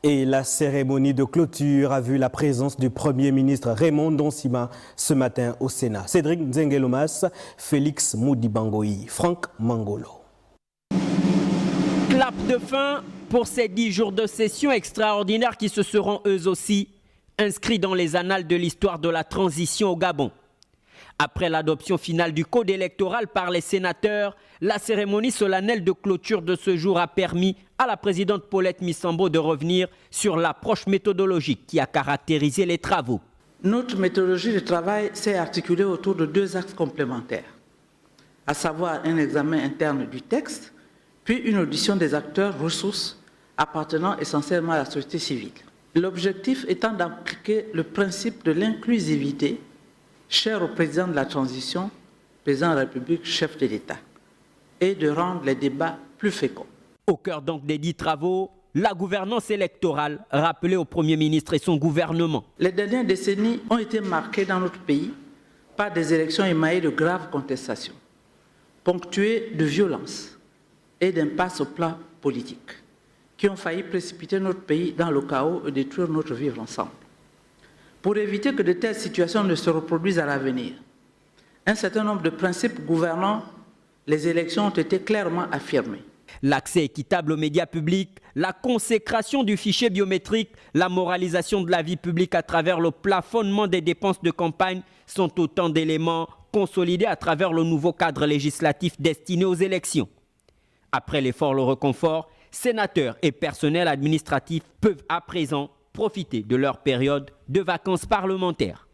Et la cérémonie de clôture a vu la présence du Premier ministre Raymond Donsima ce matin au Sénat. Cédric Nzengelomas, Félix Moudibangoï, Franck Mangolo. Clap de fin pour ces 10 jours de session extraordinaire qui se seront eux aussi inscrits dans les annales de l'histoire de la transition au Gabon. Après l'adoption finale du code électoral par les sénateurs, la cérémonie solennelle de clôture de ce jour a permis à la présidente Paulette Missambo de revenir sur l'approche méthodologique qui a caractérisé les travaux. Notre méthodologie de travail s'est articulée autour de 2 axes complémentaires, à savoir un examen interne du texte, puis une audition des acteurs ressources appartenant essentiellement à la société civile. L'objectif étant d'appliquer le principe de l'inclusivité cher au président de la transition, président de la République, chef de l'État, et de rendre les débats plus féconds. Au cœur donc des 10 travaux, la gouvernance électorale rappelée au Premier ministre et son gouvernement. Les dernières décennies ont été marquées dans notre pays par des élections émaillées de graves contestations, ponctuées de violences et d'impasses au plan politique, qui ont failli précipiter notre pays dans le chaos et détruire notre vivre ensemble. Pour éviter que de telles situations ne se reproduisent à l'avenir, un certain nombre de principes gouvernant les élections ont été clairement affirmés. L'accès équitable aux médias publics, la consécration du fichier biométrique, la moralisation de la vie publique à travers le plafonnement des dépenses de campagne sont autant d'éléments consolidés à travers le nouveau cadre législatif destiné aux élections. Après l'effort, le reconfort, sénateurs et personnel administratif peuvent à présent profiter de leur période de vacances parlementaires.